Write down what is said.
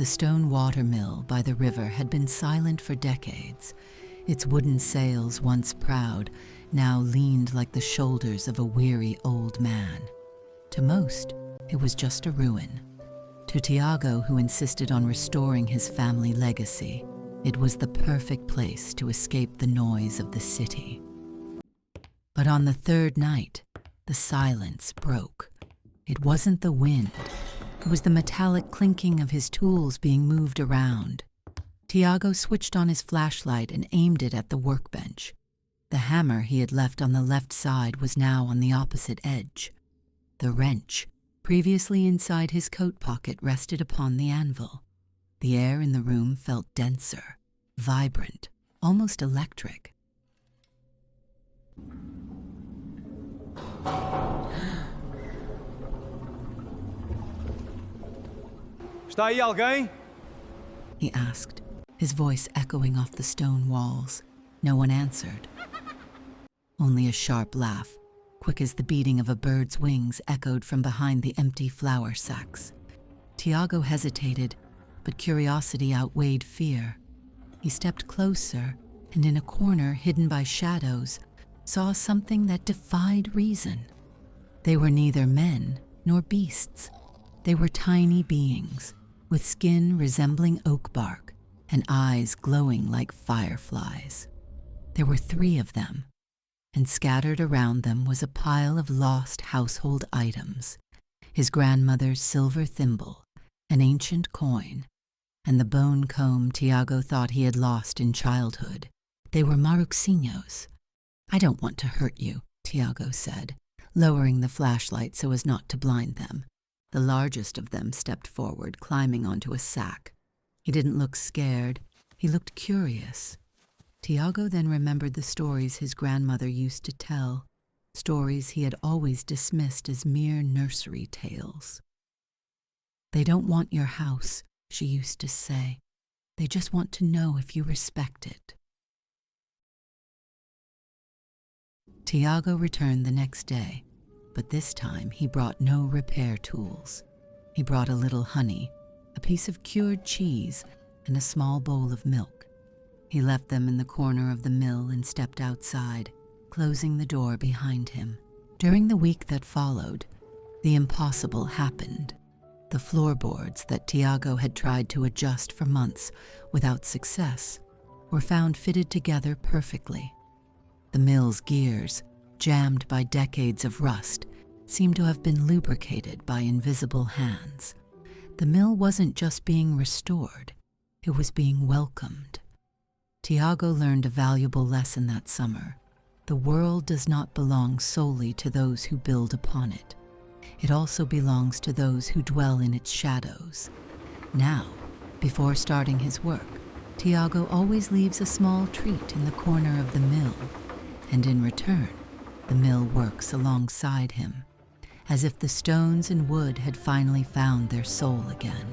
The stone watermill by the river had been silent for decades. Its wooden sails, once proud, now leaned like the shoulders of a weary old man. To most, it was just a ruin. To Tiago, who insisted on restoring his family legacy, it was the perfect place to escape the noise of the city. But on the third night, the silence broke. It wasn't the wind. It was the metallic clinking of his tools being moved around. Tiago switched on his flashlight and aimed it at the workbench. The hammer he had left on the left side was now on the opposite edge. The wrench, previously inside his coat pocket, rested upon the anvil. The air in the room felt denser, vibrant, almost electric. Está aí alguém? He asked, his voice echoing off the stone walls. No one answered. Only a sharp laugh, quick as the beating of a bird's wings, echoed from behind the empty flour sacks. Tiago hesitated, but curiosity outweighed fear. He stepped closer, and in a corner hidden by shadows, saw something that defied reason. They were neither men nor beasts. They were tiny beings, with skin resembling oak bark and eyes glowing like fireflies. There were 3 of them, and scattered around them was a pile of lost household items: his grandmother's silver thimble, an ancient coin, and the bone comb Tiago thought he had lost in childhood. They were Maruxinhos. "I don't want to hurt you," Tiago said, lowering the flashlight so as not to blind them. The largest of them stepped forward, climbing onto a sack. He didn't look scared. He looked curious. Tiago then remembered the stories his grandmother used to tell, stories he had always dismissed as mere nursery tales. "They don't want your house," she used to say. "They just want to know if you respect it." Tiago returned the next day, but this time he brought no repair tools. He brought a little honey, a piece of cured cheese, and a small bowl of milk. He left them in the corner of the mill and stepped outside, closing the door behind him. During the week that followed, the impossible happened. The floorboards that Tiago had tried to adjust for months without success were found fitted together perfectly. The mill's gears, jammed by decades of rust, seemed to have been lubricated by invisible hands. The mill wasn't just being restored, it was being welcomed. Tiago learned a valuable lesson that summer. The world does not belong solely to those who build upon it. It also belongs to those who dwell in its shadows. Now, before starting his work, Tiago always leaves a small treat in the corner of the mill, and in return, the mill works alongside him, as if the stones and wood had finally found their soul again.